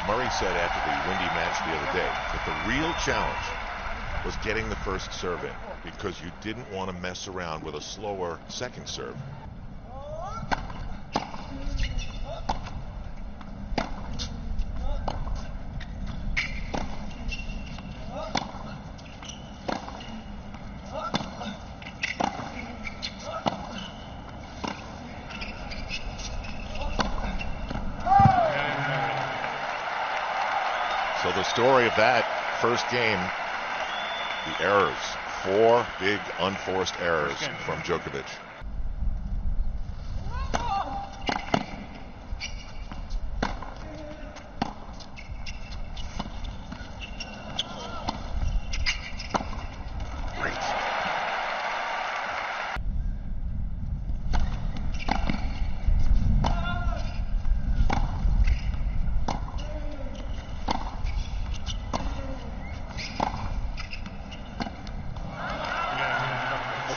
Murray said after the windy match the other day that the real challenge was getting the first serve in, because you didn't want to mess around with a slower second serve. So the story of that first game, the errors, 4 big unforced errors from Djokovic.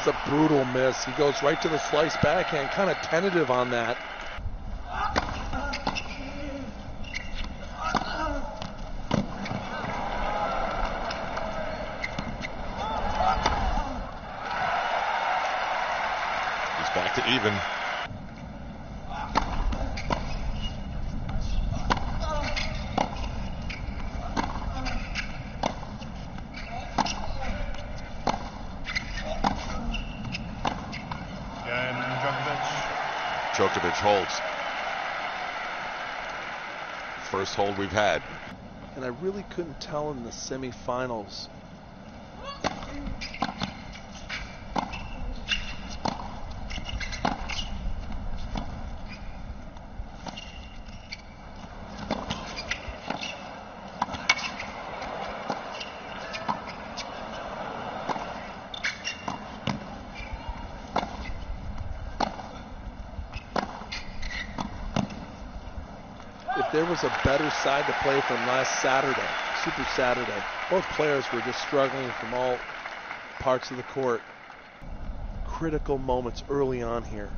A brutal miss. He goes right to the slice backhand, kind of tentative on that. He's back to even. Djokovic holds. First hold we've had. And I really couldn't tell in the semifinals. There was a better side to play from last Saturday, Super Saturday. Both players were just struggling from all parts of the court. Critical moments early on here.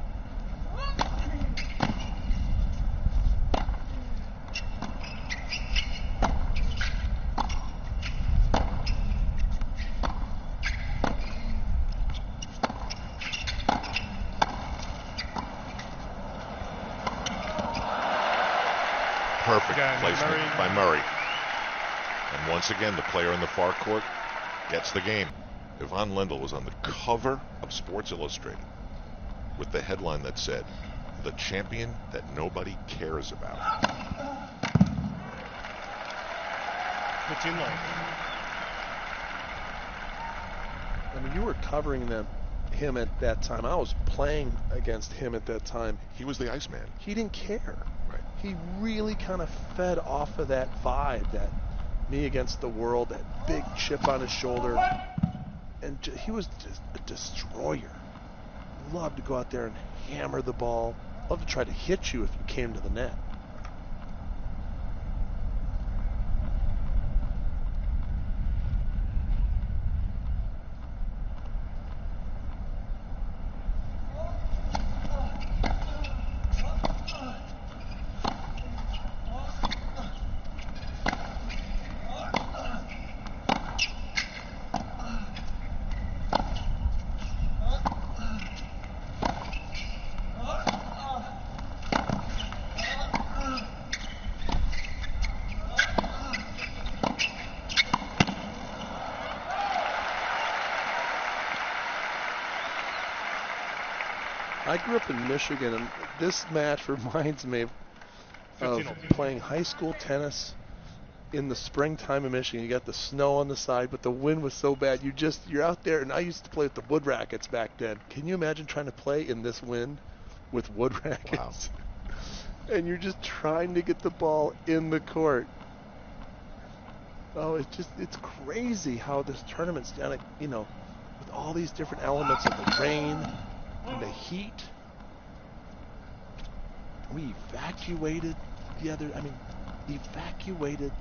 Perfect placement by Murray. And once again, the player in the far court gets the game. Yvonne Lendl was on the cover of Sports Illustrated with the headline that said, "The champion that nobody cares about." I mean, you were covering him at that time. I was playing against him at that time. He was the Iceman. He didn't care. Right. He really kind of fed off of that vibe, that me against the world, that big chip on his shoulder. And he was just a destroyer. Loved to go out there and hammer the ball. Loved to try to hit you if you came to the net. I grew up in Michigan, and this match reminds me of playing high school tennis in the springtime in Michigan. You got the snow on the side, but the wind was so bad. You're out there, and I used to play with the wood rackets back then. Can you imagine trying to play in this wind with wood rackets? Wow. And you're just trying to get the ball in the court. Oh, it's crazy how this tournament's done it, with all these different elements of the rain and the heat. We evacuated evacuated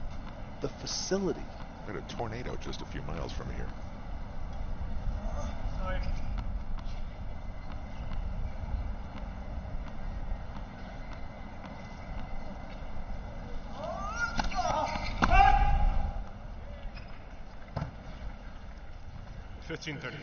the facility. We had a tornado just a few miles from here. 15-30.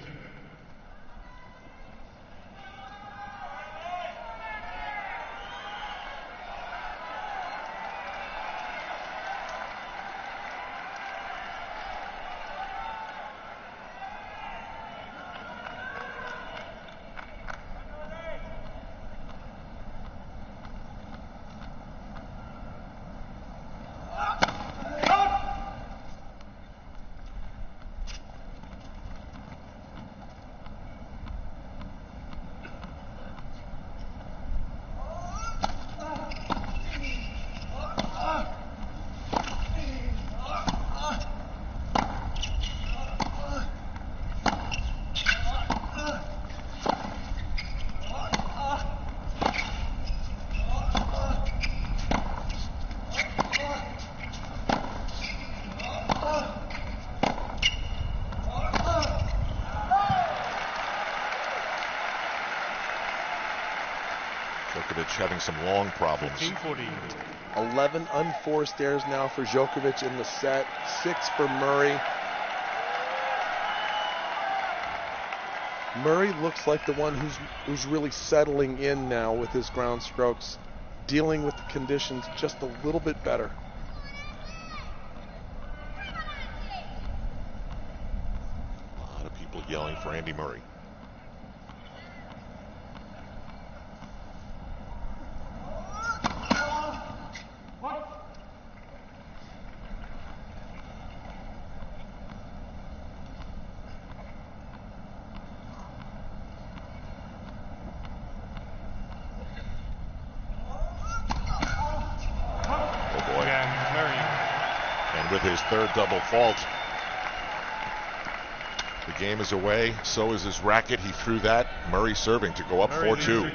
Djokovic having some long problems. 11 unforced errors now for Djokovic in the set. 6 for Murray. Murray looks like the one who's really settling in now with his ground strokes, dealing with the conditions just a little bit better. A lot of people yelling for Andy Murray. With his third double fault, the game is away. So is his racket. He threw that. Murray serving to go up 4-2.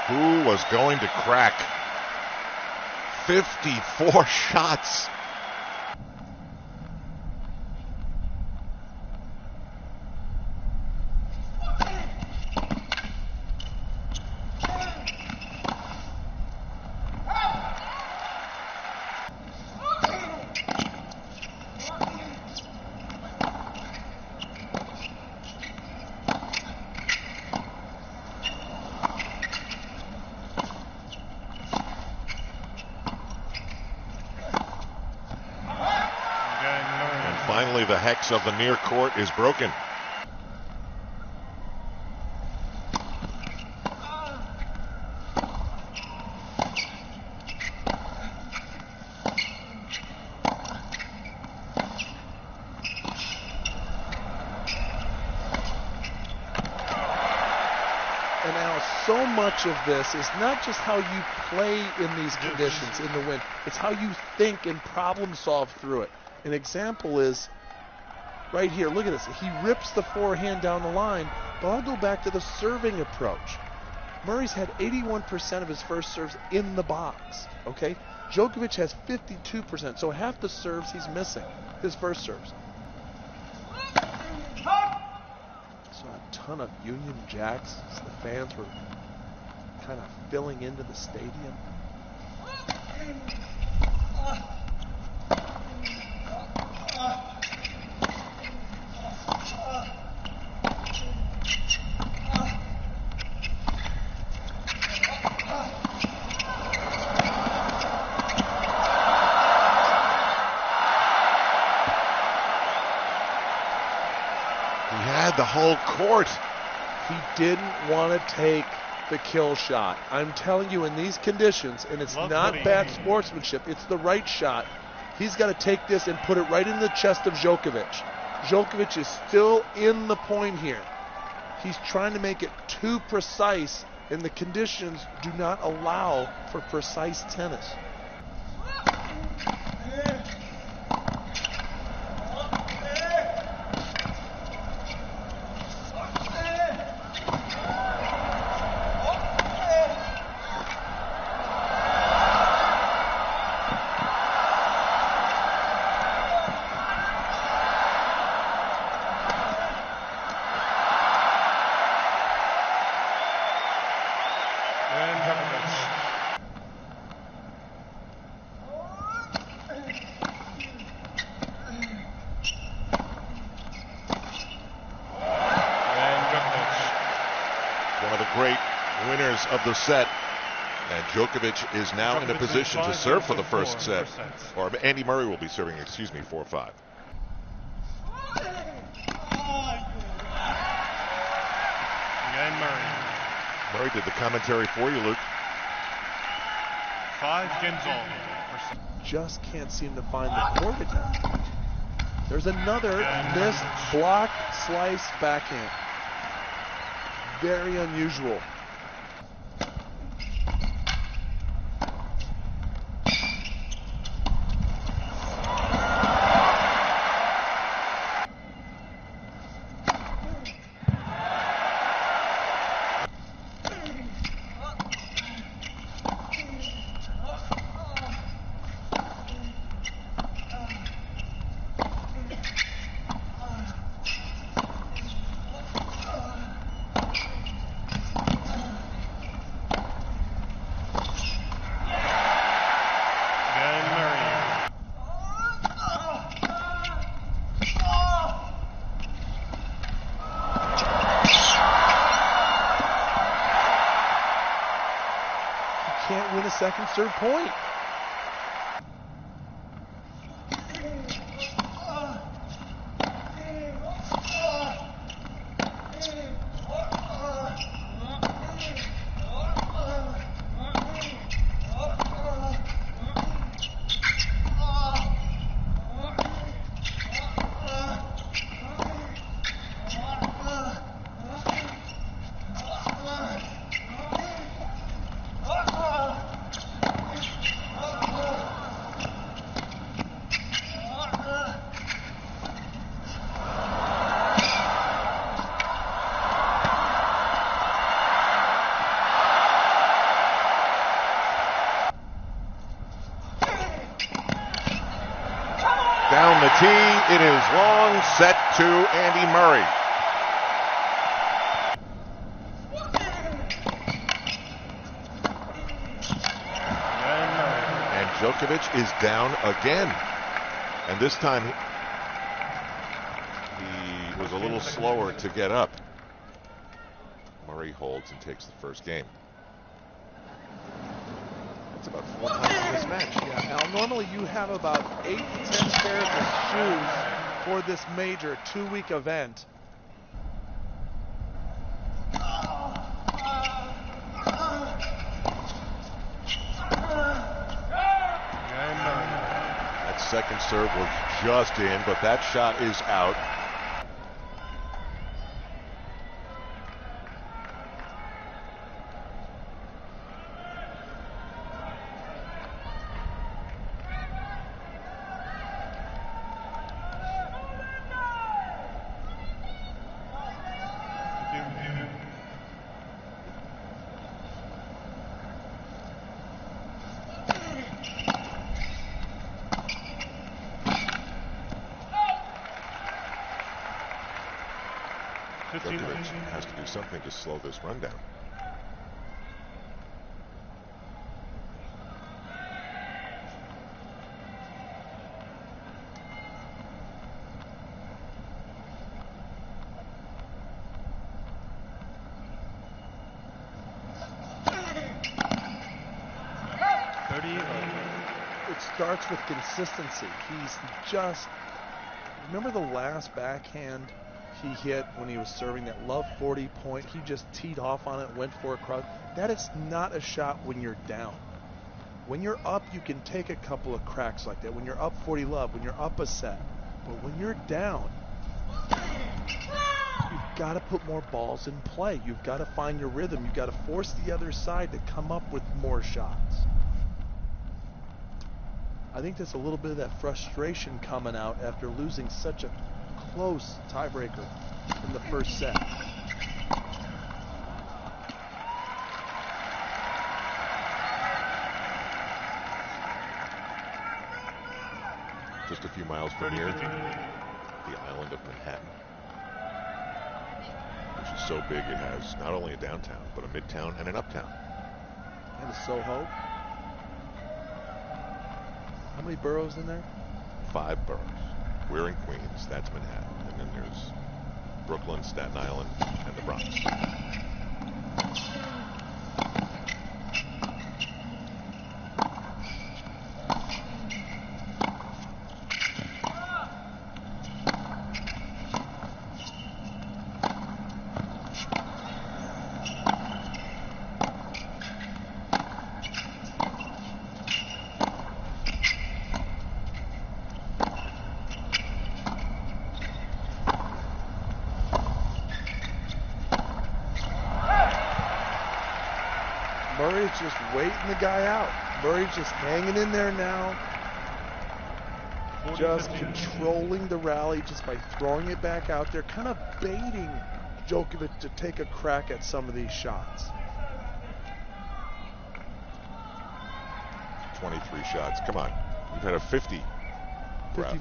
Who was going to crack 54 shots? Finally, the hex of the near court is broken. And now so much of this is not just how you play in these conditions in the wind, it's how you think and problem solve through it. An example is right here. Look at this. He rips the forehand down the line, but I'll go back to the serving approach. Murray's had 81% of his first serves in the box, okay? Djokovic has 52%, so half the serves he's missing, his first serves. Saw a ton of Union Jacks. The fans were kind of filling into the stadium. The whole court. He didn't want to take the kill shot. I'm telling you, in these conditions, and it's not bad sportsmanship, it's the right shot. He's got to take this and put it right in the chest of Djokovic. Djokovic is still in the point here. He's trying to make it too precise, and the conditions do not allow for precise tennis. Of the set, and Djokovic is now in a position to serve for the first set, or Andy Murray will be serving, 4-5. Murray did the commentary for you, Luke. 5 games all. Just can't seem to find the court now. There's another missed block slice backhand. Very unusual. Can't win a second serve point. Down the tee, it is long, set to Andy Murray. And Djokovic is down again. And this time he was a little slower to get up. Murray holds and takes the first game. It's about 4 times in this match. Yeah, Al, normally you have about 8 to 10 pairs of shoes for this major 2-week event. That second serve was just in, but that shot is out. Djokovic has to do something to slow this run down. starts with consistency. He's just, remember the last backhand he hit when he was serving that love 40 point? He just teed off on it, went for a cross. That is not a shot when you're down. When you're up, you can take a couple of cracks like that. When you're up 40 love, when you're up a set. But when you're down, you've got to put more balls in play. You've got to find your rhythm. You've got to force the other side to come up with more shots. I think there's a little bit of that frustration coming out after losing such a close tiebreaker in the first set. Just a few miles from here, the island of Manhattan, which is so big it has not only a downtown, but a midtown and an uptown. And a Soho. How many boroughs in there? 5 boroughs. We're in Queens, that's Manhattan. And then there's Brooklyn, Staten Island, and the Bronx. Murray's just waiting the guy out. Murray's just hanging in there now. Just controlling the rally just by throwing it back out there, kind of baiting Djokovic to take a crack at some of these shots. 23 shots. Come on. We've had a 50.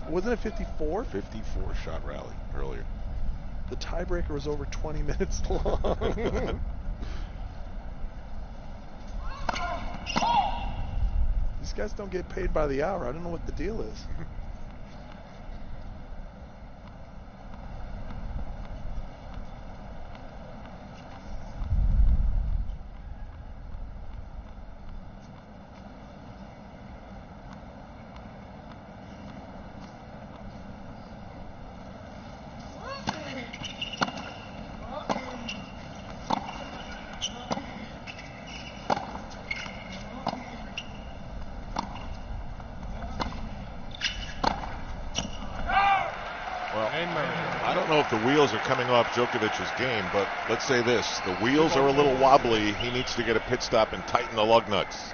Wasn't it 54? 54 shot rally earlier. The tiebreaker was over 20 minutes long. These guys don't get paid by the hour. I don't know what the deal is. I don't know if the wheels are coming off Djokovic's game, but let's say this. The wheels are a little wobbly. He needs to get a pit stop and tighten the lug nuts.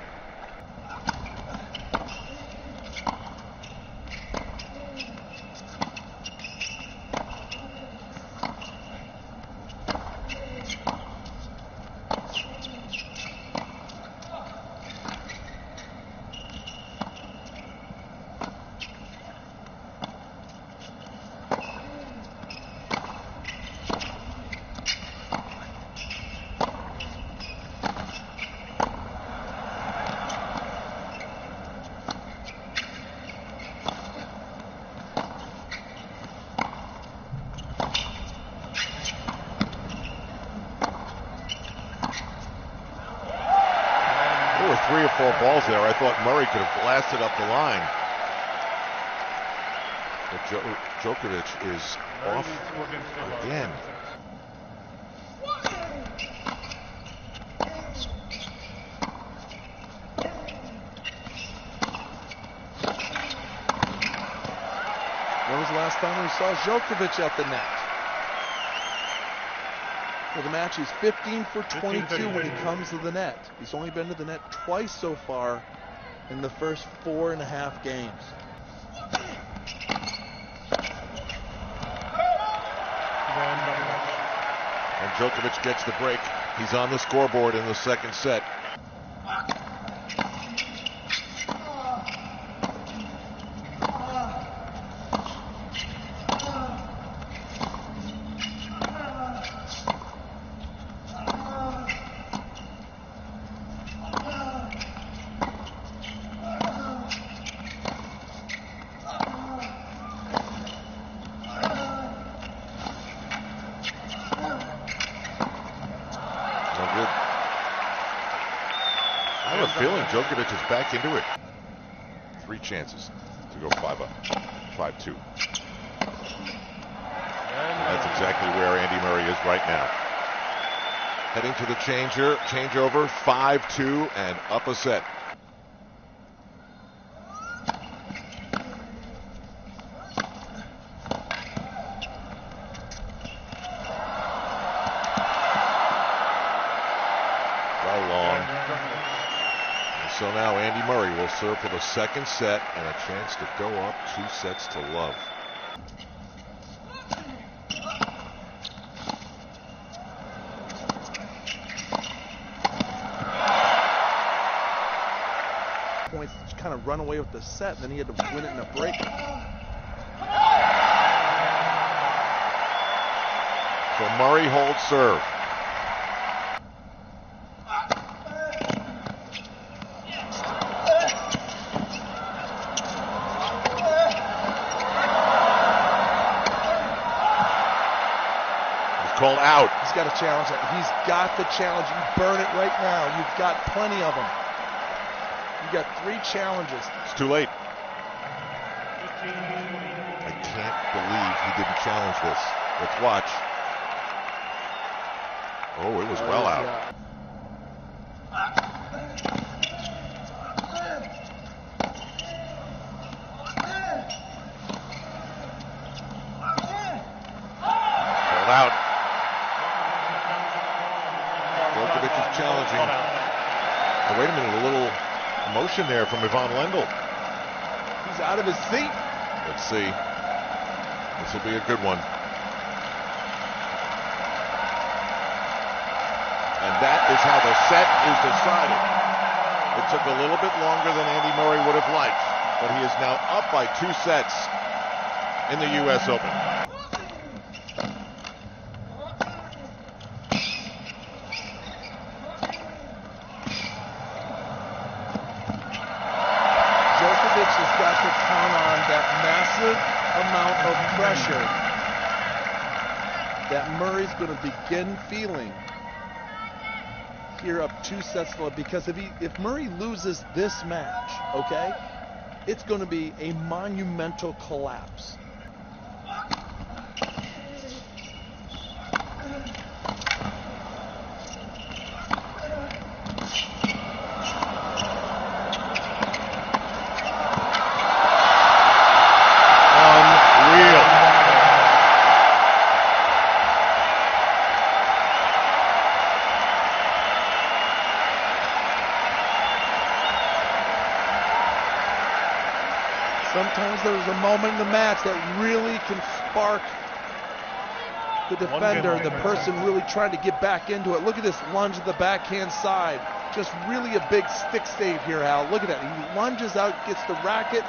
There were 3 or 4 balls there. I thought Murray could have blasted up the line. But Djokovic is off again. When was the last time we saw Djokovic at the net? For the match, he's 15 for 22 when he comes to the net. He's only been to the net twice so far in the first 4.5 games. And Djokovic gets the break. He's on the scoreboard in the second set. I have a feeling Djokovic is back into it. 3 chances to go 5 up, 5-2. And that's exactly where Andy Murray is right now. Heading to the changeover, 5-2, and up a set. So now Andy Murray will serve for the second set and a chance to go up 2-0. Points kind of run away with the set, and then he had to win it in a break. So Murray holds serve. Called out. He's got to challenge it. He's got the challenge. You burn it right now. You've got plenty of them. You've got 3 challenges. It's too late. I can't believe he didn't challenge this. Let's watch. Oh, it was well out. Yeah. Called out. Djokovic is challenging. Oh, wait a minute, a little motion there from Ivan Lendl. He's out of his seat. Let's see. This will be a good one. And that is how the set is decided. It took a little bit longer than Andy Murray would have liked, but he is now up by 2 sets in the US Open. Djokovic has got to count on that massive amount of pressure that Murray's going to begin feeling here up 2-0, because if Murray loses this match, okay, it's going to be a monumental collapse. Sometimes there's a moment in the match that really can spark the defender, the person really trying to get back into it. Look at this lunge at the backhand side. Just really a big stick save here, Hal. Look at that. He lunges out, gets the racket.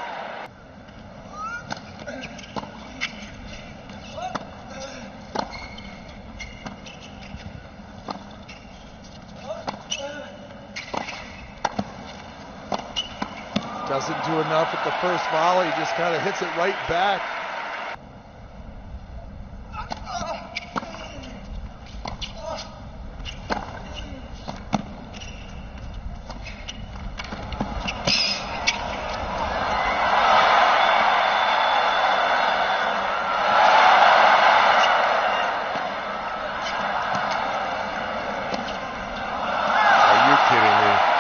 Doesn't do enough at the first volley, just kind of hits it right back. Are you kidding me?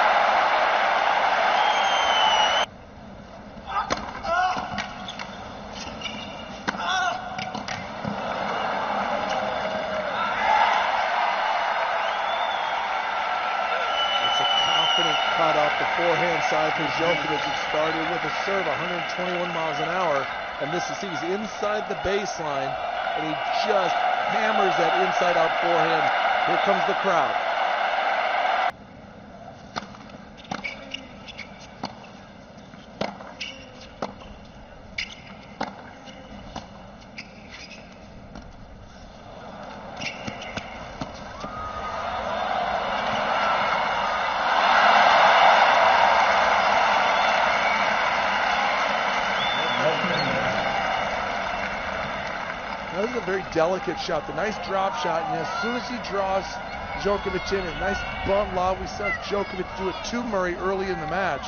Cut off the forehand side for Djokovic. It started with a serve 121 miles an hour, and this is he's inside the baseline, and he just hammers that inside out forehand. Here comes the crowd. That was a very delicate shot, the nice drop shot, and as soon as he draws Djokovic in, a nice bunt lob. We saw Djokovic do it to Murray early in the match.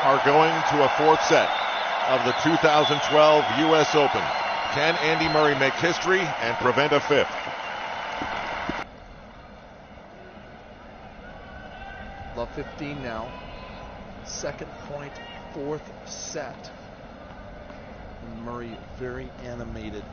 are going to a fourth set of the 2012 U.S. Open. Can Andy Murray make history and prevent a fifth? Love 15 now. Second point, fourth set. And Murray very animated.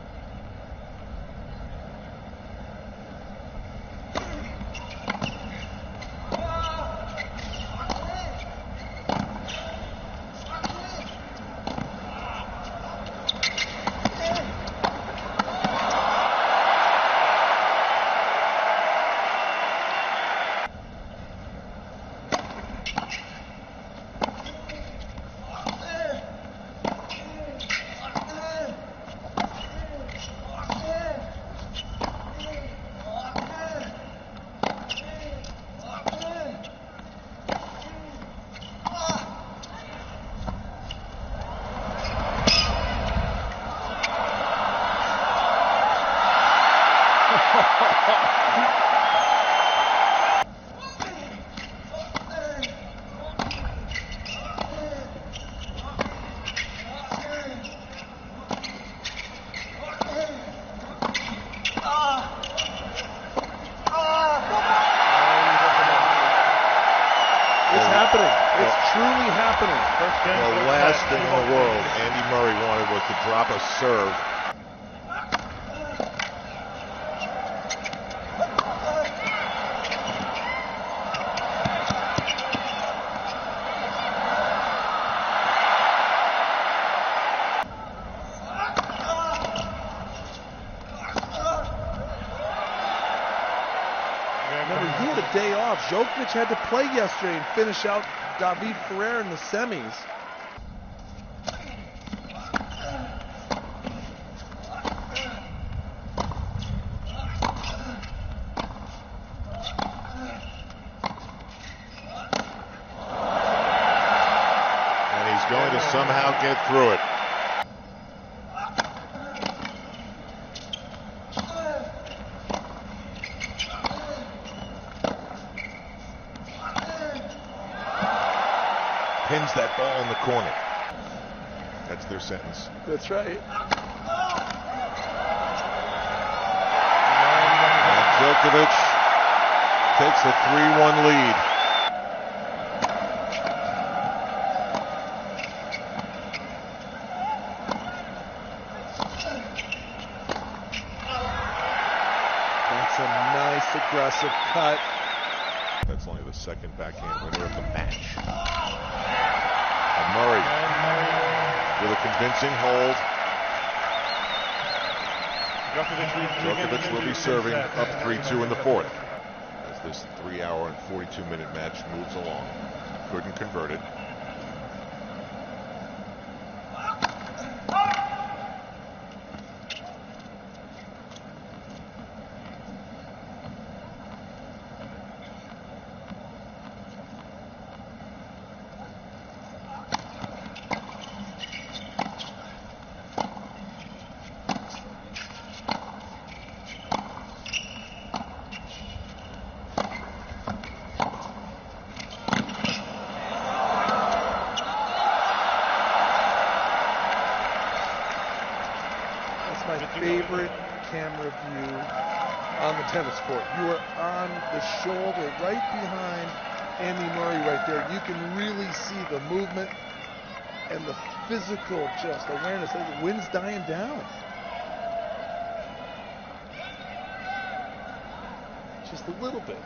It's truly happening. The last thing in the world Andy Murray wanted was to drop a serve. Remember, he had a day off. Djokovic had to play yesterday and finish out David Ferrer in the semis. And he's going to somehow get through it. Pins that ball in the corner. That's their sentence. That's right. And Djokovic takes a 3-1 lead. That's a nice aggressive cut. That's only the second backhand winner of the match. And Murray with a convincing hold. Djokovic will be serving up 3-2 in the fourth as this 3-hour and 42-minute match moves along. Couldn't convert it. My favorite camera view on the tennis court. You are on the shoulder right behind Andy Murray right there. You can really see the movement and the physical just awareness. The wind's dying down. Just a little bit.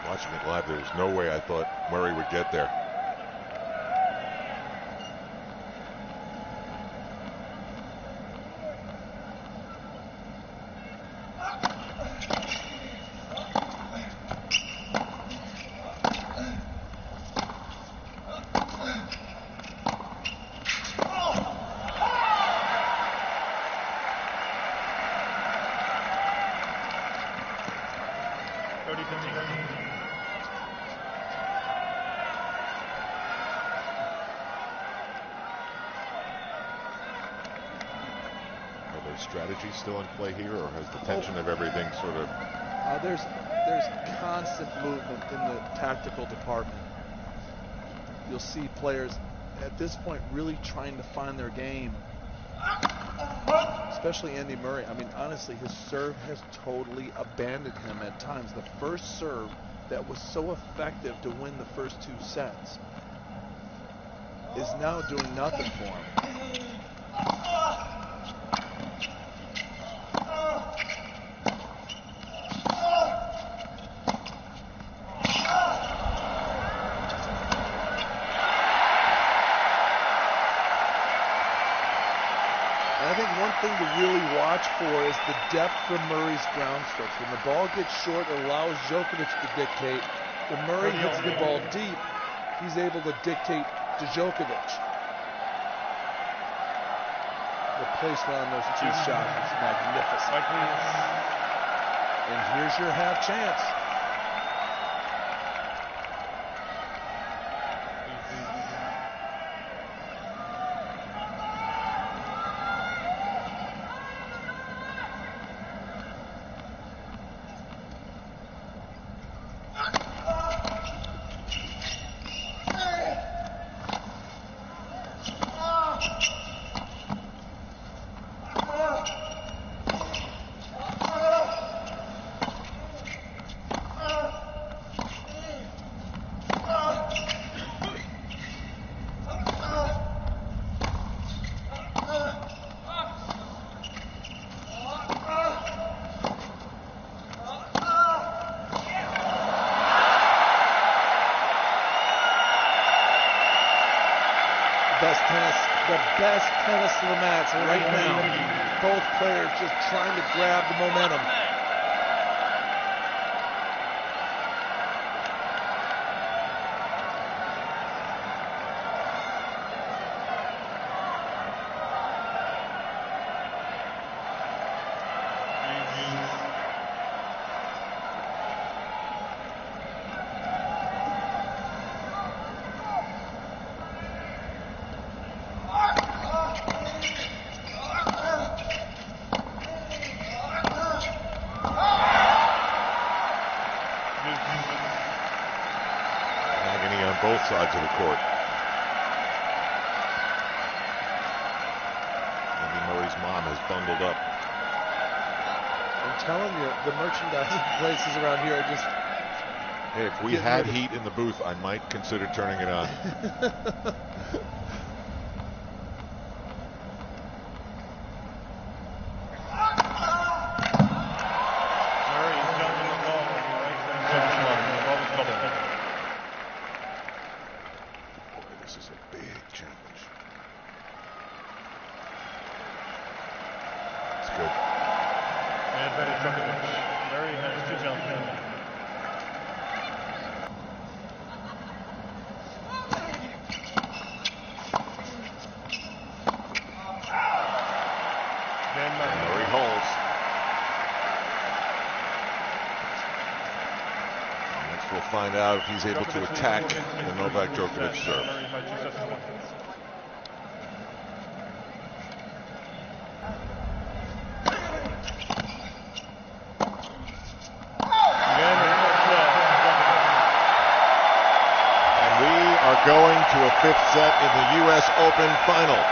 Watching it live, there was no way I thought Murray would get there. there strategy still in play here, or has the tension of everything sort of... There's constant movement in the tactical department. You'll see players at this point really trying to find their game, especially Andy Murray. I mean, honestly, his serve has totally abandoned him at times. The first serve that was so effective to win the first 2 sets is now doing nothing for him. And I think one thing to really watch for is the depth from Murray's ground strokes. When the ball gets short, it allows Djokovic to dictate. When Murray hits the ball deep, he's able to dictate to Djokovic. The placement on those 2 shots is magnificent. And here's your half chance. The best tennis of the match right now. Both players just trying to grab the momentum. Both sides of the court. Andy Murray's mom has bundled up. I'm telling you, the merchandising places around here are just... Hey, if we had heat in the booth, I might consider turning it on. This is a big challenge. It's good. And Novak Djokovic. Murray has 2 challenges. Murray holds. Next we'll find out if he's able to attack the Novak Djokovic serve. And we are going to a 5th set in the US Open final.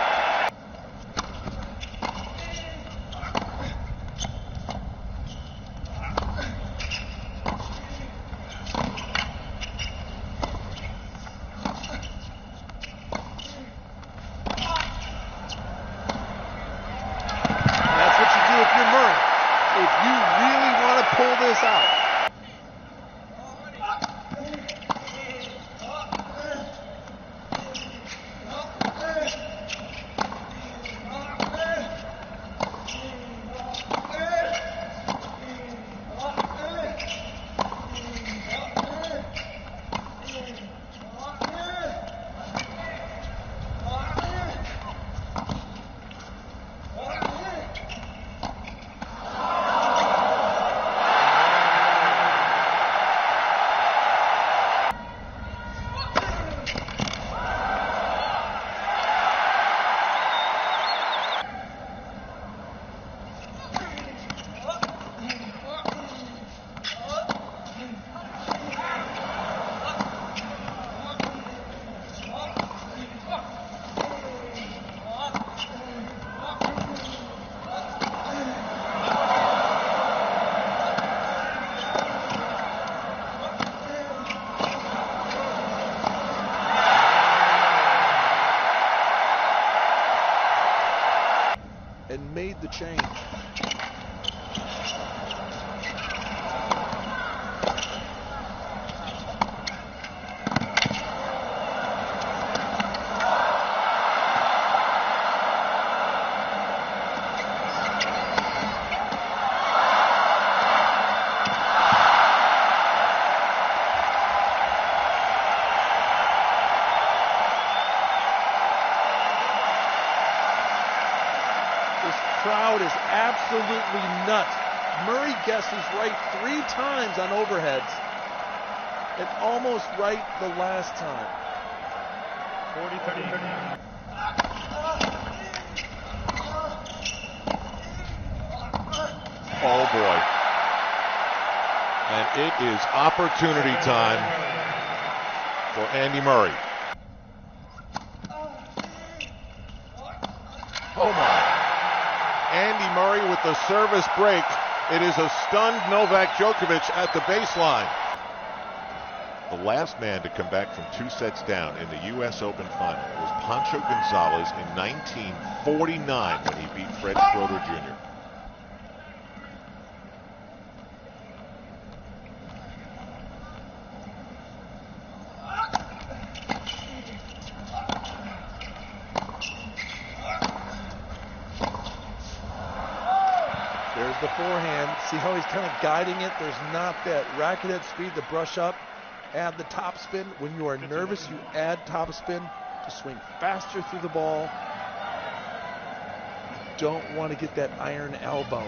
If you really want to pull this out. and made the change. Crowd is absolutely nuts. Murray guesses right 3 times on overheads and almost right the last time. 40-30. Oh boy. And it is opportunity time for Andy Murray. Oh my. Andy Murray with the service break. It is a stunned Novak Djokovic at the baseline. The last man to come back from 2 sets down in the U.S. Open final was Pancho Gonzalez in 1949 when he beat Fred Schroeder Jr. There's the forehand. See how he's kind of guiding it? There's not that racket head speed to brush up. Add the top spin. When you are nervous, you add top spin to swing faster through the ball. Don't want to get that iron elbow.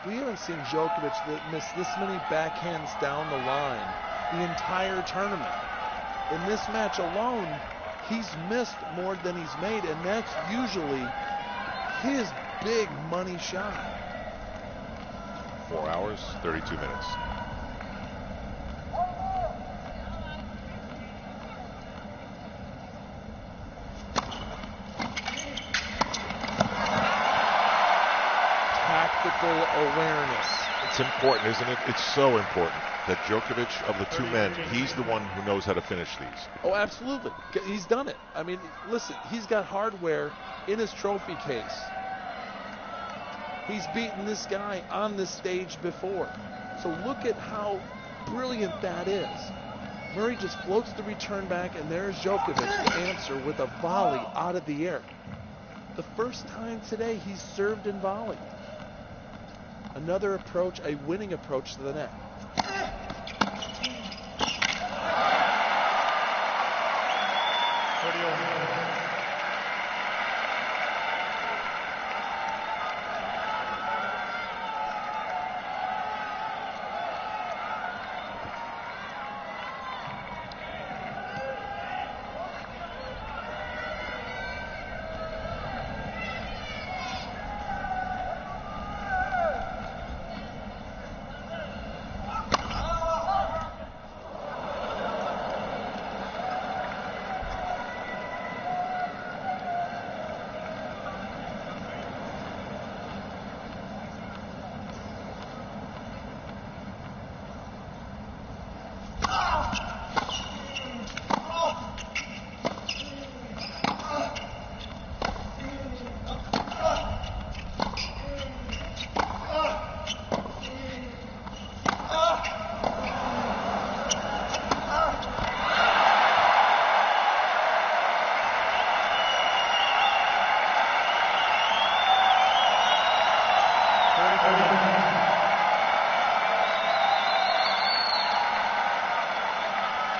We haven't seen Djokovic miss this many backhands down the line the entire tournament. In this match alone, he's missed more than he's made, and that's usually his big money shot. 4 hours, 32 minutes. Awareness. It's important, isn't it? It's so important that Djokovic, of the 2 men, he's the one who knows how to finish these. Oh, absolutely. He's done it. I mean, listen, he's got hardware in his trophy case. He's beaten this guy on this stage before. So look at how brilliant that is. Murray just floats the return back, and there's Djokovic to answer with a volley out of the air. The first time today he's served and volleyed. Another approach, a winning approach to the net.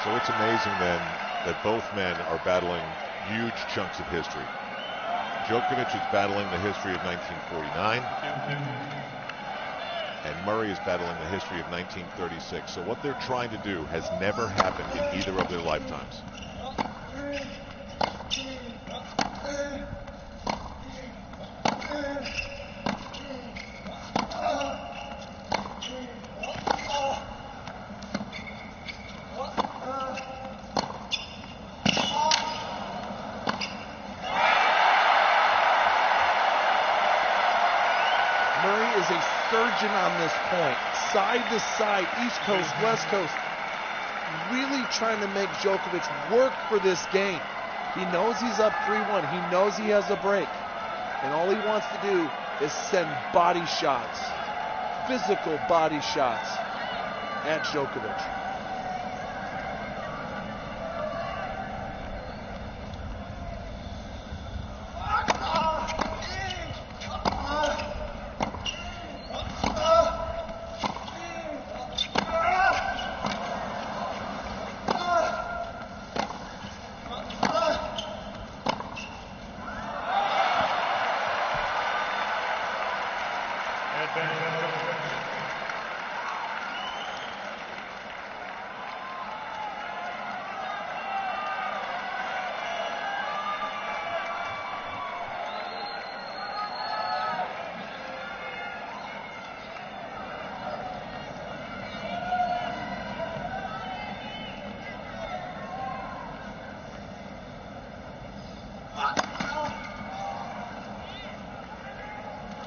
So it's amazing then that both men are battling huge chunks of history. Djokovic is battling the history of 1949, and Murray is battling the history of 1936. So what they're trying to do has never happened in either of their lifetimes. Murray is a surgeon on this point, side to side, East Coast, West Coast, really trying to make Djokovic work for this game. He knows he's up 3-1. He knows he has a break. And all he wants to do is send body shots, physical body shots at Djokovic.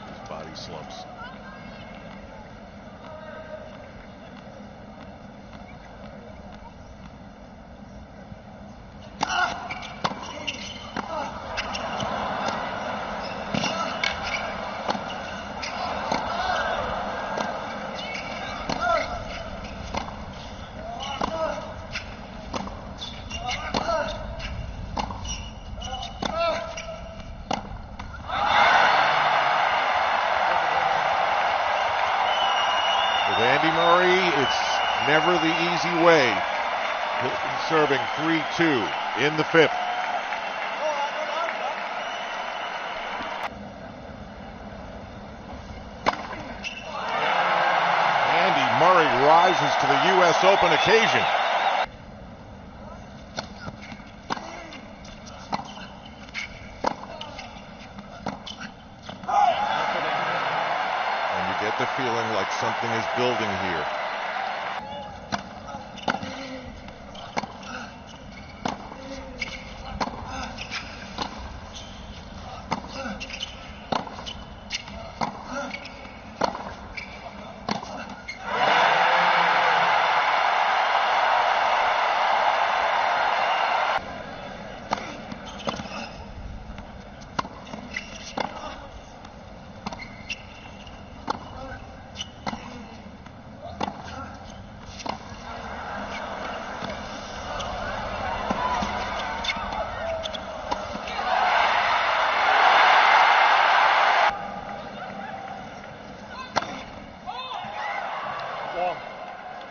His body slumps. With Andy Murray, it's never the easy way. He'll be serving 3-2 in the fifth. Andy Murray rises to the U.S. Open occasion. Get the feeling like something is building here.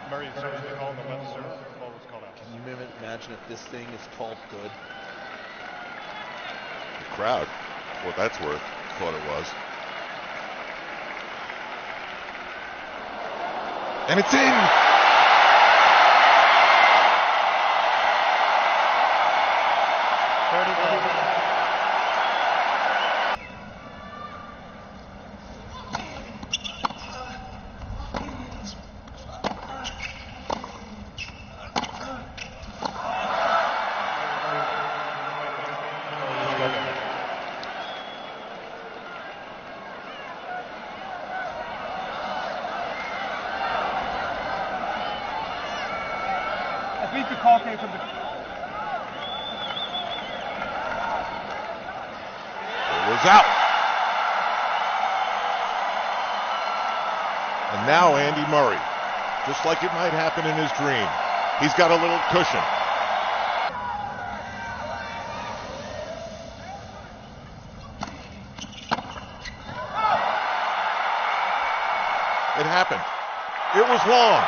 Murray service call on the left serve. Ball was called out. Can you imagine if this thing is called good? The crowd, for what that's worth, thought it was. And it's in! I think the call came from the... It was out. And now Andy Murray, just like it might happen in his dream, he's got a little cushion. It happened. It was long.